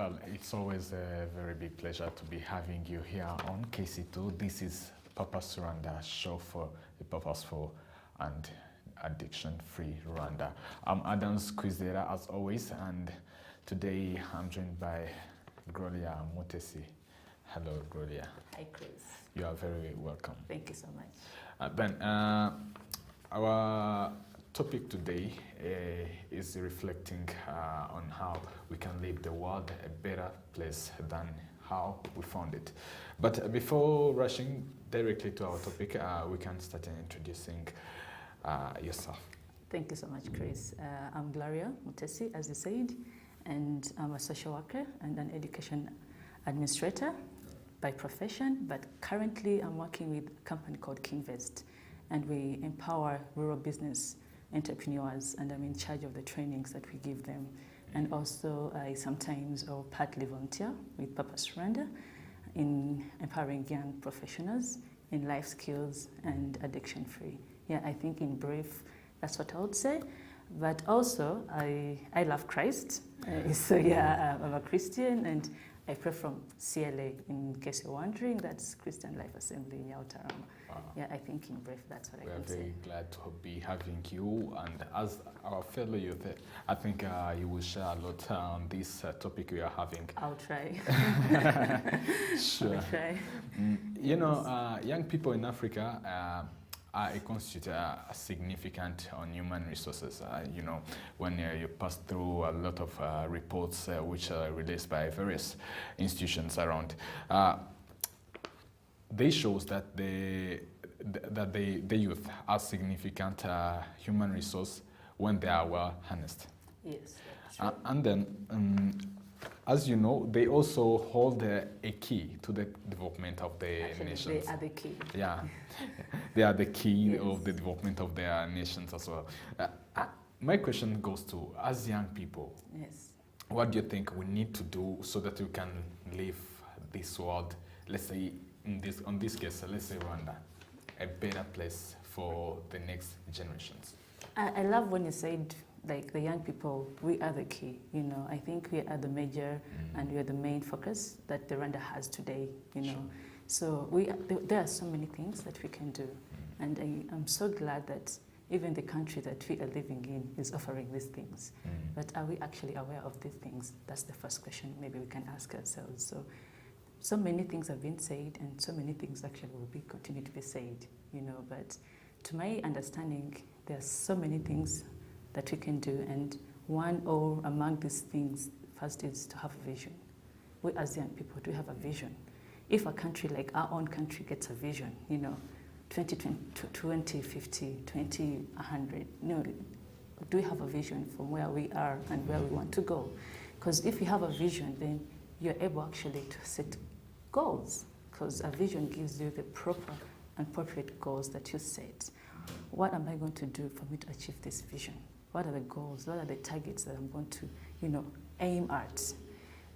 Well, it's always a very big pleasure to be having you here on KC2. This is Purposeful and Rwanda show for the purposeful and addiction-free Rwanda. I'm Adams Kwizera as always, and today I'm joined by Gloria Mutesi. Hello, Gloria. Hi, Chris. You are very welcome. Thank you so much. Ben, our topic today is reflecting on how we can leave the world a better place than how we found it. But before rushing directly to our topic, we can start introducing yourself. Thank you so much, Chris. I'm Gloria Mutesi, as you said, and I'm a social worker and an education administrator by profession, but currently I'm working with a company called Kinvest, and we empower rural business entrepreneurs, and I'm in charge of the trainings that we give them. And also I sometimes or partly volunteer with Purposeful and Addiction in empowering young professionals in life skills and addiction-free. Yeah, I think in brief, that's what I would say. But also, I love Christ. So yeah, I'm a Christian, and I pray from CLA, in case you're wondering. That's Christian Life Assembly in Yaotarama. Wow. Yeah, I think in brief, that's what I can say. We are very glad to be having you, and as our fellow youth, I think you will share a lot on this topic we are having. I'll try. Sure. I'll try. You know, young people in Africa constitute a significant on human resources. You know, when you pass through a lot of reports which are released by various institutions around, they shows that the youth are significant human resource when they are well harnessed. Yes. And then, as you know, they also hold a key to the development of the nations. They are the key. Yeah, they are the key Yes. of the development of their nations as well. My question goes to, as young people, Yes. what do you think we need to do so that we can leave this world, let's say, on this case, let's say Rwanda, a better place for the next generations? I love when you said, like, the young people, we are the key. You know, I think we are the major and we are the main focus that the Rwanda has today, you know. So there are so many things that we can do. And I'm so glad that even the country that we are living in is offering these things. But are we actually aware of these things? That's the first question maybe we can ask ourselves. So many things have been said, and so many things actually will continue to be said, you know. But to my understanding, there are so many things that we can do, and one or among these things, first is to have a vision. We as young people do have a vision. If a country like our own country gets a vision, you know, 2050, 2100, you know, do we have a vision from where we are and where we want to go? Because if you have a vision, then you're able actually to set goals, because a vision gives you the proper and appropriate goals that you set. What am I going to do for me to achieve this vision? What are the goals? What are the targets that I'm going to, you know, aim at?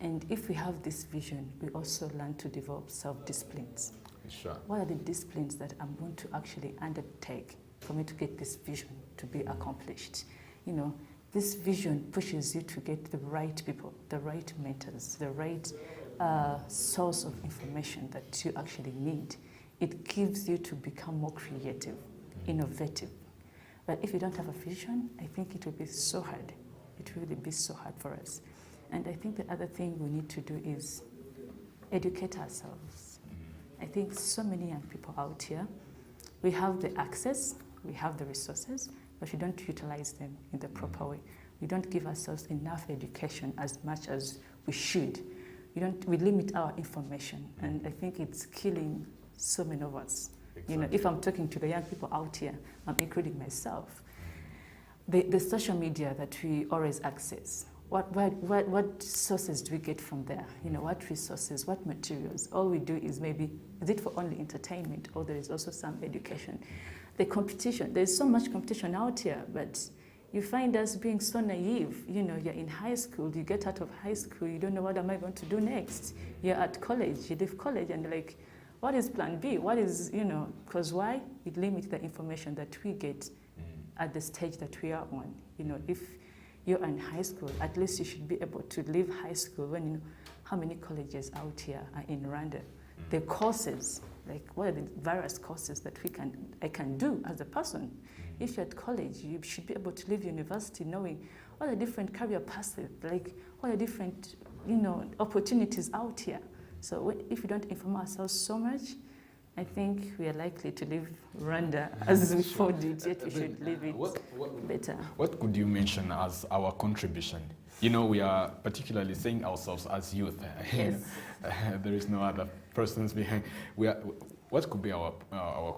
And if we have this vision, we also learn to develop self-disciplines. Sure. What are the disciplines that I'm going to actually undertake for me to get this vision to be accomplished? You know, this vision pushes you to get the right people, the right mentors, the right source of information that you actually need. It gives you to become more creative, innovative. But if you don't have a vision, I think it will be so hard. It will really be so hard for us. And I think the other thing we need to do is educate ourselves. I think so many young people out here, we have the access, we have the resources, but we don't utilize them in the proper way. We don't give ourselves enough education as much as we should. We limit our information, and I think it's killing so many of us. Exactly. You know, if I'm talking to the young people out here, I'm including myself. The social media that we always access, what sources do we get from there? You know, what resources, what materials? All we do is is it for only entertainment, or there is also some education? The competition, there's so much competition out here, but you find us being so naive. You know, you're in high school, you get out of high school, you don't know what am I going to do next. You're at college, you leave college, and you're like, what is plan B? What is, you know, because why? It limits the information that we get at the stage that we are on. You know, if you're in high school, at least you should be able to leave high school when you know how many colleges out here are in Rwanda. The courses, like what are the various courses that I can do as a person. If you're at college, you should be able to leave university knowing what are different career paths, like what are different, opportunities out here. So if we don't inform ourselves so much, I think we are likely to leave Rwanda as we found it, yet we should leave it better. What could you mention as our contribution? We are particularly saying ourselves as youth. Yes. There is no other persons behind. What could be our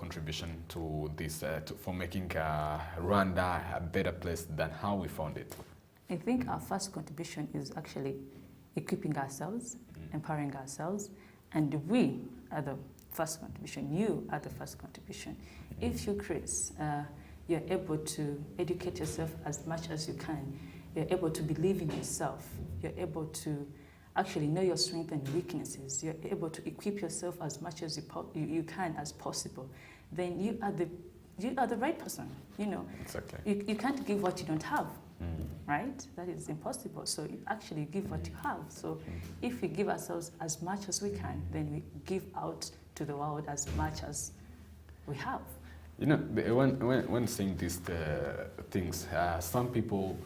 contribution to this, for making Rwanda a better place than how we found it? I think our first contribution is actually equipping ourselves, empowering ourselves, and we are the first contribution. You are the first contribution. If you, Chris, you're able to educate yourself as much as you can, you're able to believe in yourself, you're able to actually know your strengths and weaknesses, you're able to equip yourself as much as you can as possible, then you are the right person. Exactly. You can't give what you don't have. Right? That is impossible. So you actually give what you have. So if we give ourselves as much as we can, then we give out to the world as much as we have. When saying these things, some people,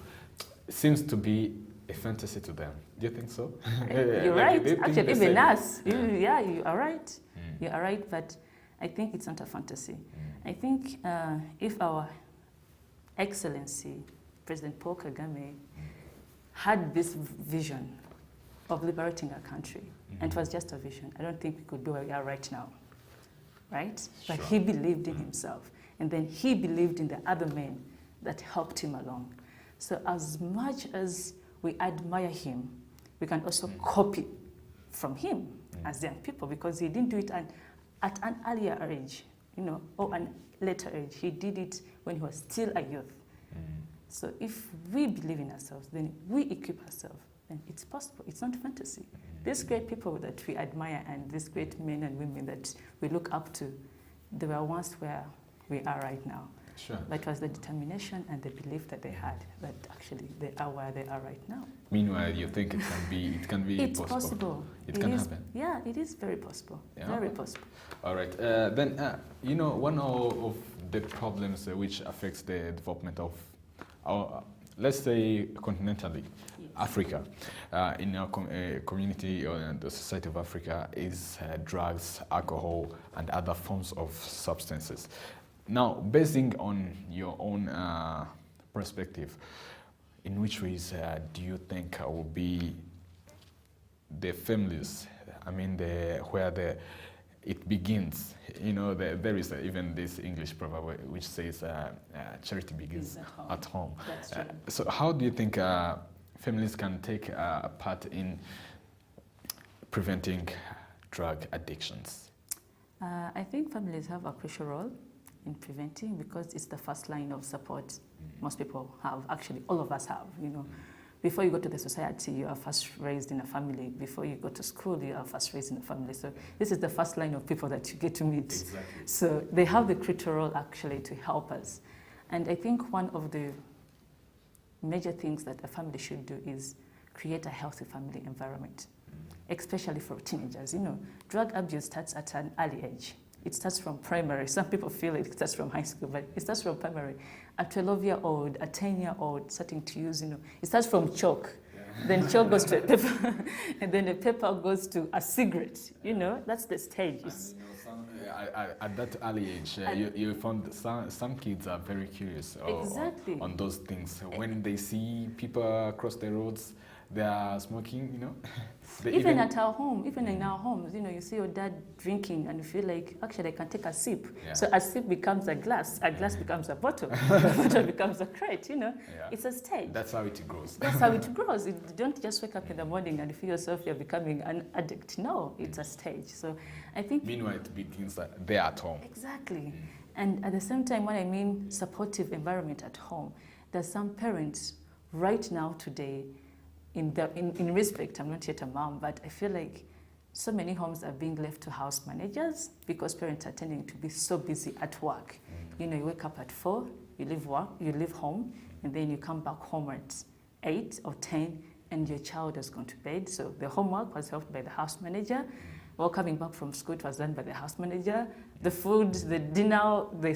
it seems to be a fantasy to them. Do you think so? You're right. Actually, even us. You are right. You are right, but I think it's not a fantasy. I think if our Excellency President Paul Kagame had this vision of liberating our country, and it was just a vision, I don't think we could do where we are right now, right? But he believed in himself, and then he believed in the other men that helped him along. So as much as we admire him, we can also copy from him as young people, because he didn't do it at an earlier age, or an later age. He did it when he was still a youth. So if we believe in ourselves, then we equip ourselves, then it's possible. It's not fantasy. These great people that we admire and these great men and women that we look up to, they were once where we are right now. Sure. But it was the determination and the belief that they had that actually they are where they are right now. Meanwhile, you think it can be it's possible. It can happen. Yeah, it is very possible. Yeah. Very possible. All right. Then, one of the problems which affects the development of our, let's say, continentally, yes, Africa, in our community or in the society of Africa, is drugs, alcohol, and other forms of substances. Now, basing on your own perspective, in which ways do you think will be the families? I mean, where it begins. There is even this English proverb which says charity begins at home. That's true. So how do you think families can take a part in preventing drug addictions? I think families have a crucial role in preventing, because it's the first line of support most people have. Actually, all of us have. Before you go to the society, you are first raised in a family. Before you go to school, you are first raised in a family. So this is the first line of people that you get to meet. Exactly. So they have the critical role actually to help us. And I think one of the major things that a family should do is create a healthy family environment, especially for teenagers. Drug abuse starts at an early age. It starts from primary. Some people feel it starts from high school, but it starts from primary. A 12-year-old, a 10-year-old starting to use, it starts from chalk. Yeah. Then chalk goes to a paper, and then the paper goes to a cigarette. That's the stage. At that early age, you found some kids are very curious exactly on those things. When they see people across the roads, they are smoking, Even at our home, even in our homes, you see your dad drinking and you feel like, actually, I can take a sip. Yeah. So a sip becomes a glass becomes a bottle, a bottle becomes a crate, Yeah. It's a stage. That's how it grows. That's how it grows. You don't just wake up in the morning and feel yourself you're becoming an addict. No, it's a stage. So I think... Meanwhile, it begins there at home. Exactly. And at the same time, when I mean supportive environment at home, there's some parents right now today, in respect, I'm not yet a mom, but I feel like so many homes are being left to house managers because parents are tending to be so busy at work. You wake up at 4, you leave work, you leave home, and then you come back home at 8 or 10 and your child has gone to bed. So the homework was helped by the house manager. While coming back from school, it was done by the house manager. The food, the dinner, they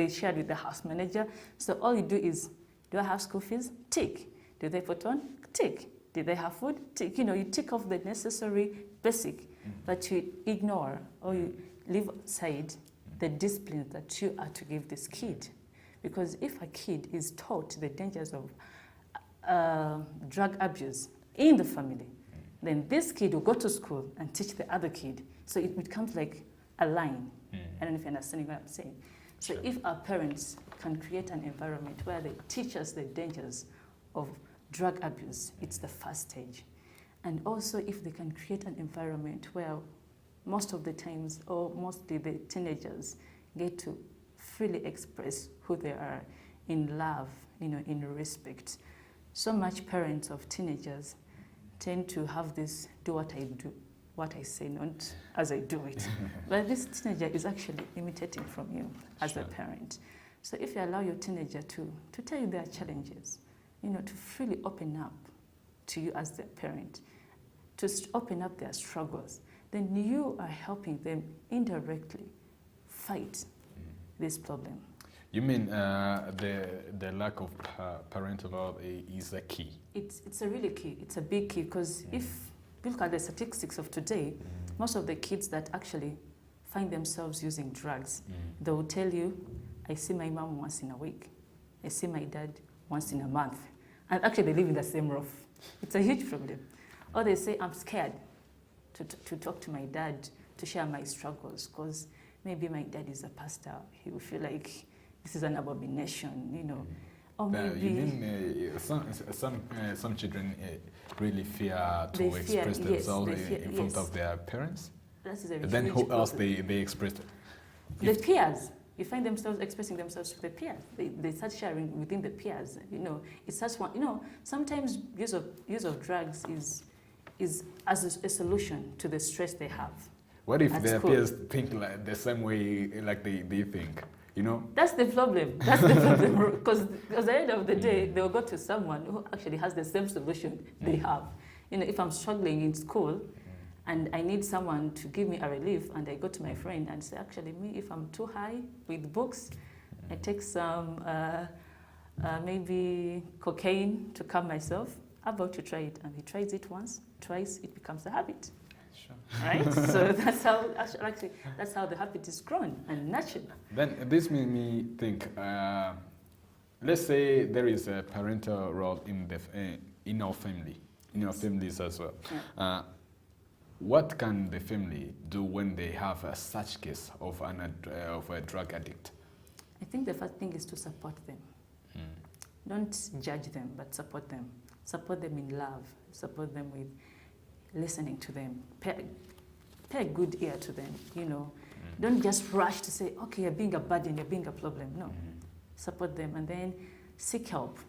shared with the house manager. So all you do is, do I have school fees? Tick. Do they put on? Tick. Did they have food? Tick. You know, you tick off the necessary basic, but you ignore or you leave aside the discipline that you are to give this kid. Because if a kid is taught the dangers of drug abuse in the family, then this kid will go to school and teach the other kid. So it becomes like a line. I don't know if you're understanding what I'm saying. So Sure. if our parents can create an environment where they teach us the dangers of drug abuse, it's the first stage. And also if they can create an environment where most of the times, or mostly the teenagers, get to freely express who they are in love, you know, in respect. So much parents of teenagers tend to have this, do what I do, what I say, not as I do it. But this teenager is actually imitating from you as a parent. So if you allow your teenager to tell you their challenges, you know, to freely open up to you as their parent, to open up their struggles, then you are helping them indirectly fight this problem. You mean the lack of parental love is a key? It's a really key. It's a big key because if you look at the statistics of today, most of the kids that actually find themselves using drugs, they will tell you, I see my mom once in a week. I see my dad once in a month. And actually they live in the same roof. It's a huge problem. Or they say, I'm scared to talk to my dad, to share my struggles, because maybe my dad is a pastor. He will feel like this is an abomination, you know. Or maybe you mean some children really fear to express themselves in front of their parents? That is a then huge who else problem. they express? The peers. You find themselves expressing themselves to the peers. They start sharing within the peers. You know, it's such one. You know, sometimes use of drugs is as a solution to the stress they have. What if at their school. peers think like the same way like they think? You know? That's the problem. That's the problem. Because at the end of the day, they'll go to someone who actually has the same solution they have. You know, if I'm struggling in school and I need someone to give me a relief, and I go to my friend and say, actually, me, if I'm too high with books, I take some maybe cocaine to calm myself. How about you try it? And he tries it once, twice, it becomes a habit. Sure. Right? So that's how actually that's how the habit is grown and nurtured. Then this made me think. Let's say there is a parental role in our family, in our families as well. Yeah. What can the family do when they have such case of a drug addict? I think the first thing is to support them. Don't judge them, but support them. Support them in love. Support them with listening to them. Pay a good ear to them, you know. Don't just rush to say, okay, you're being a burden, you're being a problem. No. Support them and then seek help.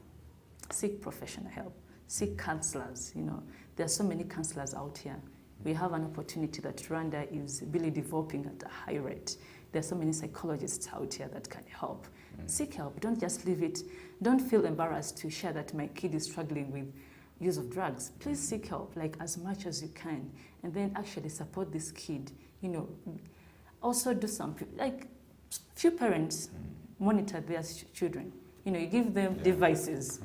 Seek professional help. Seek counselors, you know. There are so many counselors out here. We have an opportunity that Rwanda is really developing at a high rate. There are so many psychologists out here that can help. Seek help. Don't just leave it. Don't feel embarrassed to share that my kid is struggling with use of drugs. Please seek help, like as much as you can, and then actually support this kid. You know, also do some, like few parents monitor their children. You know, you give them devices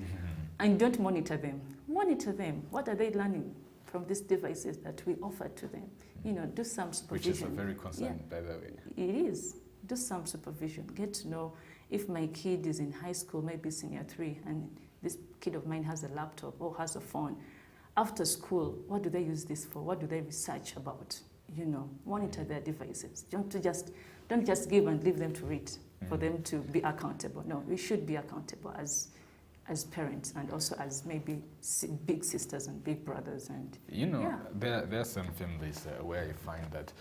and don't monitor them. Monitor them. What are they learning from these devices that we offer to them? You know, do some supervision. Which is a very concern, by the way. It is. Do some supervision. Get to know if my kid is in high school, maybe senior 3, and this kid of mine has a laptop or has a phone. After school, what do they use this for? What do they research about? You know, monitor their devices. Don't just give and leave them to read for them to be accountable. No, we should be accountable as parents, and also as maybe big sisters and big brothers. And you know, there are some families where you find that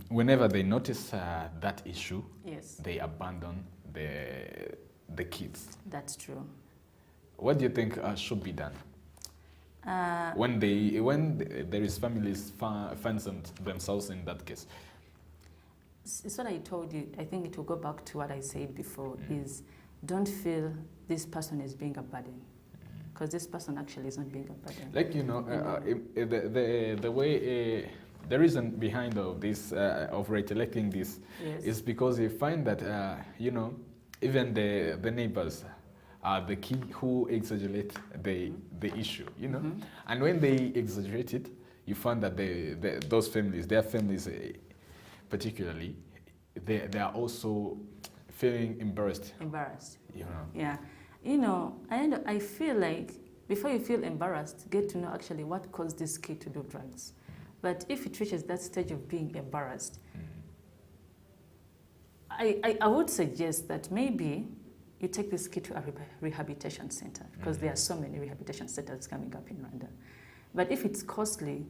whenever they notice that issue, they abandon the kids. That's true. What do you think should be done when there is families find themselves in that case? It's what I told you. I think it will go back to what I said before, is don't feel this person is being a burden. because this person actually is not being a burden. Like, the way, the reason behind of this, of recollecting this, Yes. is because you find that, even the neighbors are the key who exaggerate the issue, and when they exaggerate it, you find that those families, their families particularly, they are also feeling embarrassed. Yeah. I feel like before you feel embarrassed, get to know actually what caused this kid to do drugs. But if it reaches that stage of being embarrassed, I would suggest that maybe you take this kid to a rehabilitation center, because there are so many rehabilitation centers coming up in Rwanda. But if it's costly,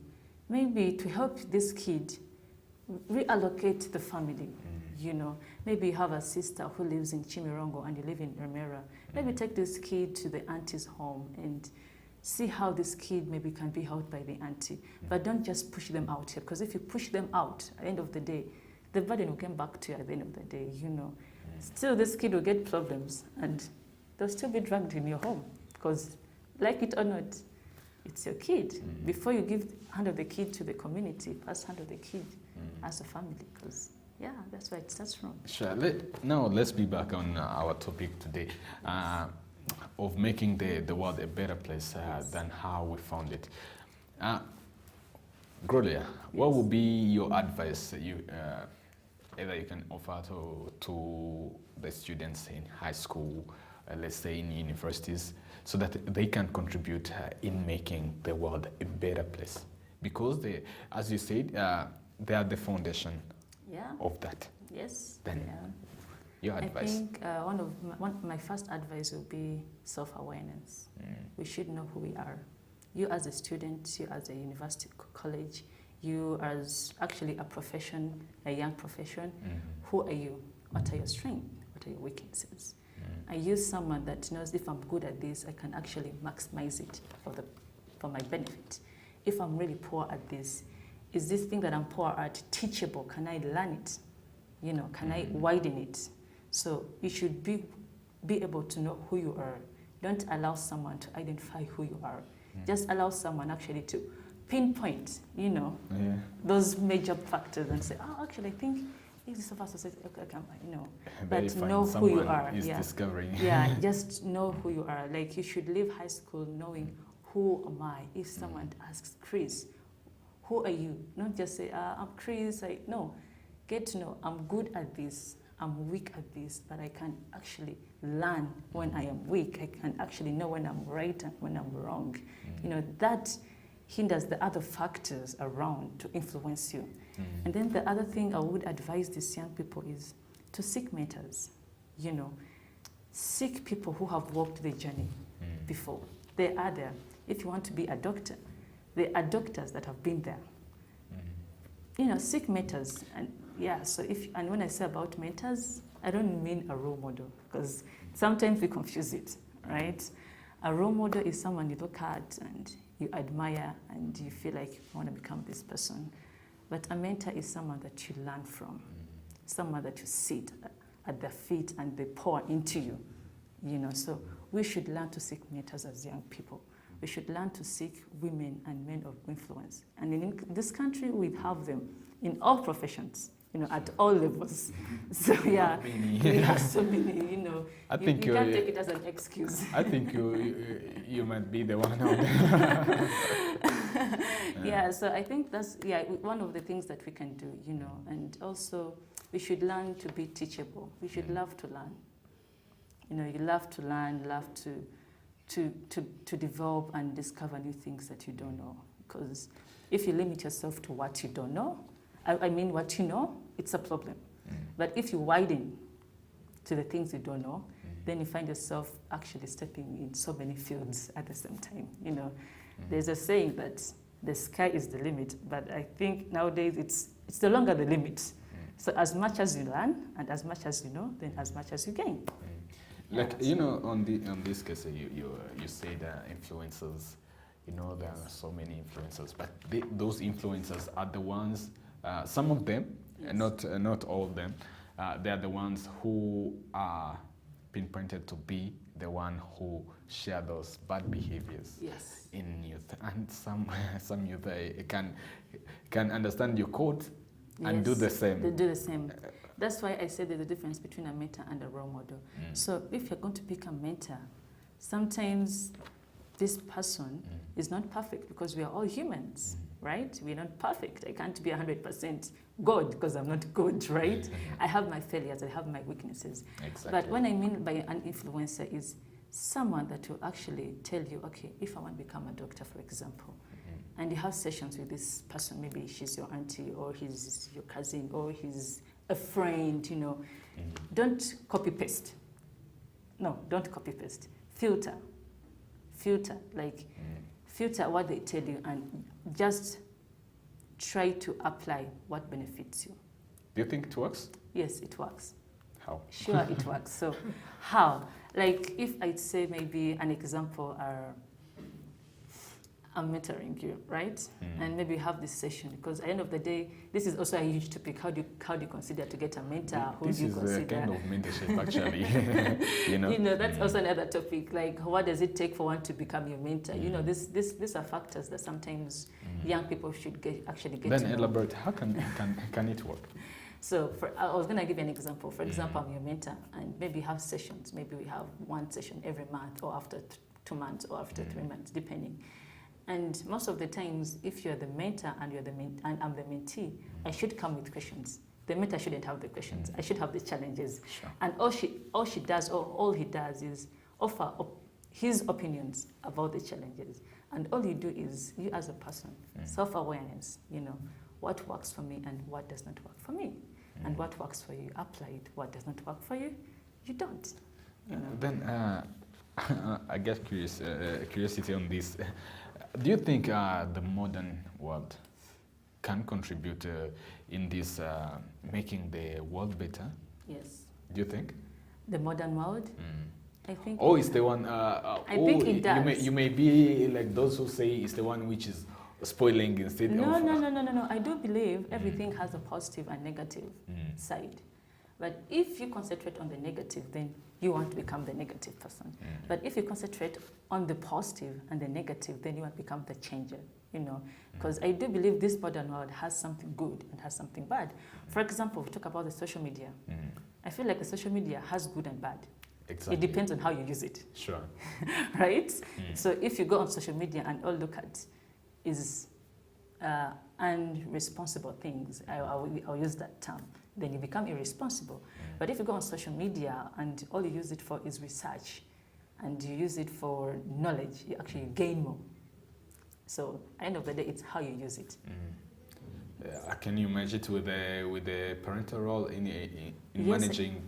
maybe to help this kid reallocate the family, maybe you have a sister who lives in Chimirongo and you live in Remera. Maybe take this kid to the auntie's home and see how this kid maybe can be helped by the auntie. But don't just push them out here, because if you push them out, at the end of the day, the burden will come back to you at the end of the day, Still, this kid will get problems and they'll still be dragged in your home, because like it or not, it's your kid. Before you handle the kid to the community, first handle the kid as a family, because that's where it starts from. Sure. Now let's be back on our topic today, of making the world a better place than how we found it. Gloria, what would be your advice either you can offer to the students in high school, let's say in universities, so that they can contribute in making the world a better place? Because as you said, they are the foundation of that. Yes. Then your advice? I think my first advice will be self-awareness. We should know who we are. You as a student, you as a university college, you as actually a young profession, who are you? What are your strengths? What are your weaknesses? Are you someone that knows if I'm good at this, I can actually maximize it for my benefit? If I'm really poor at this, is this thing that I'm poor at teachable? Can I learn it? Can I widen it? So you should be able to know who you are. Don't allow someone to identify who you are. Just allow someone actually to pinpoint, those major factors and say, actually, I think this is of us. But know who you are. Discovering. Just know who you are. Like, you should leave high school knowing, who am I? If someone asks, Chris, who are you? Not just say, I'm Chris. No, get to know, I'm good at this, I'm weak at this, but I can actually learn when I am weak. I can actually know when I'm right and when I'm wrong. That hinders the other factors around to influence you. And then the other thing I would advise these young people is to seek mentors. Seek people who have walked the journey before. They are there. If you want to be a doctor, there are doctors that have been there. Seek mentors. And and when I say about mentors, I don't mean a role model, because sometimes we confuse it, right? A role model is someone you look at and you admire and you feel like you want to become this person. But a mentor is someone that you learn from, someone that you sit at their feet and they pour into you. So we should learn to seek mentors as young people. We should learn to seek women and men of influence. And in this country, we have them in all professions, at all levels. So we have so many, I think you can't take it as an excuse. I think you might be the one out there. So I think that's one of the things that we can do, and also we should learn to be teachable. We should love to learn. You love to learn, love to develop and discover new things that you don't know. Because if you limit yourself to what you don't know, what you know, it's a problem. But if you widen to the things you don't know, then you find yourself actually stepping in so many fields at the same time. There's a saying that the sky is the limit, but I think nowadays it's no longer the limit. So as much as you learn and as much as you know, then as much as you gain. On this case, you say that influencers, there are so many influencers, but those influencers are the ones, some of them, not all of them, they are the ones who are pinpointed to be the one who share those bad behaviors Yes. in youth, and some youth can understand your code and do the same. They do the same. That's why I said there's a difference between a mentor and a role model. So if you're going to pick a mentor, sometimes this person is not perfect, because we are all humans, right? We're not perfect. I can't be 100% God because I'm not good, right? I have my failures, I have my weaknesses. Exactly. But what I mean by an influencer is someone that will actually tell you, okay, if I want to become a doctor, for example, and you have sessions with this person, maybe she's your auntie or he's your cousin or he's a friend, you know, don't copy paste. No, don't copy paste. Filter, like filter what they tell you and just try to apply what benefits you. Do you think it works? Yes, it works. How? Sure, it works. So how? Like if I'd say maybe an example are, I'm mentoring you, right? And maybe you have this session, because at the end of the day, this is also a huge topic. How do you consider to get a mentor? Who This do you is consider? a kind of mentorship, actually. You know, that's also another topic. Like, what does it take for one to become your mentor? You know, these are factors that sometimes young people should actually get Then to know. elaborate. How can it work? So I was going to give you an example. For example, I'm your mentor, and maybe have sessions. Maybe we have one session every month, or after 2 months, or after 3 months, depending. And most of the times, if you're the mentor and and I'm the mentee, I should come with questions. The mentor shouldn't have the questions. I should have the challenges. Sure. And all he does is offer his opinions about the challenges. And all you do is, you as a person, self-awareness, you know, what works for me and what does not work for me. And what works for you, apply it. What does not work for you, you don't. You know? Then I get curiosity on this. Do you think the modern world can contribute in this making the world better? Yes. Do you think? The modern world? I think. Oh, it's the one. I think it does. You may be like those who say it's the one which is spoiling instead No. of. I do believe everything has a positive and negative side. But if you concentrate on the negative, then you want to become the negative person. But if you concentrate on the positive and the negative, then you want to become the changer, you know. Because I do believe this modern world has something good and has something bad. For example, we talk about the social media. I feel like the social media has good and bad. Exactly. It depends on how you use it. Sure. Right? So if you go on social media and all look at is unresponsible things, I'll use that term, then you become irresponsible. But if you go on social media and all you use it for is research, and you use it for knowledge, you actually gain more. So at the end of the day, it's how you use it. Can you imagine it with the parental role in Yes. managing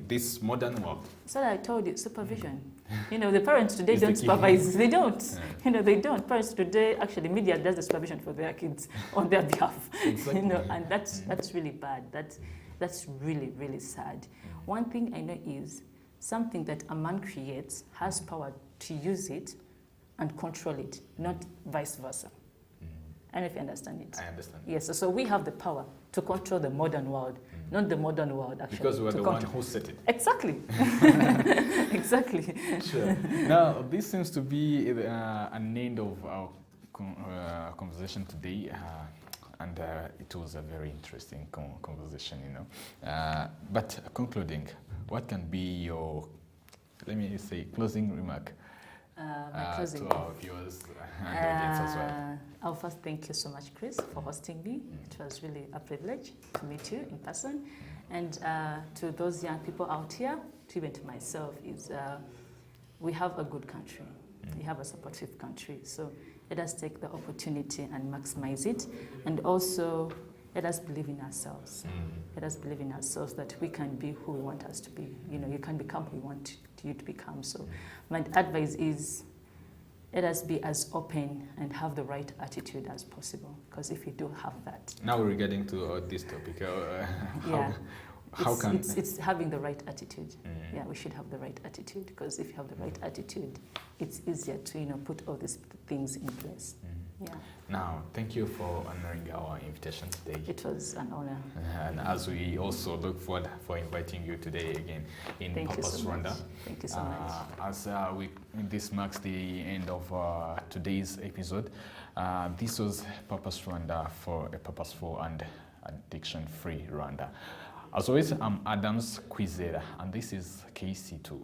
this modern world? So I told you, supervision. You know, the parents today Is the don't key. supervise. They don't. You know, they don't. Parents today, actually, media does the supervision for their kids on their behalf. Exactly. You know, and that's really bad. That's really, really sad. One thing I know is something that a man creates has power to use it and control it, not vice versa. I don't know if you understand it. I understand. Yes, so we have the power to control the modern world, not the modern world actually. Because we're to the one control. who set it. Exactly. Exactly. Sure. Now, this seems to be an end of our conversation today, and it was a very interesting conversation, you know. But concluding, what can be your, let me say, closing remark My closing. to our viewers and audience as well? I'll first thank you so much, Chris, for hosting me. It was really a privilege to meet you in person. And to those young people out here, to even to myself, is we have a good country. We have a supportive country. So let us take the opportunity and maximize it. And also, let us believe in ourselves. Let us believe in ourselves that we can be who we want us to be. You know, you can become who we want you to become. So my advice is, let us be as open and have the right attitude as possible. Because if we do have that. Now we're getting to this topic. How can it's having the right attitude? Yeah, we should have the right attitude, because if you have the right attitude, it's easier to put all these things in place. Yeah, Now, thank you for honoring our invitation today. it was an honor. And as we also look forward for inviting you today again in Thank you Purpose so much. Rwanda. Thank you so much. As this marks the end of today's episode, this was Purpose Rwanda for a purposeful and addiction-free Rwanda. As always, I'm Adams Kwizera, and this is KC2.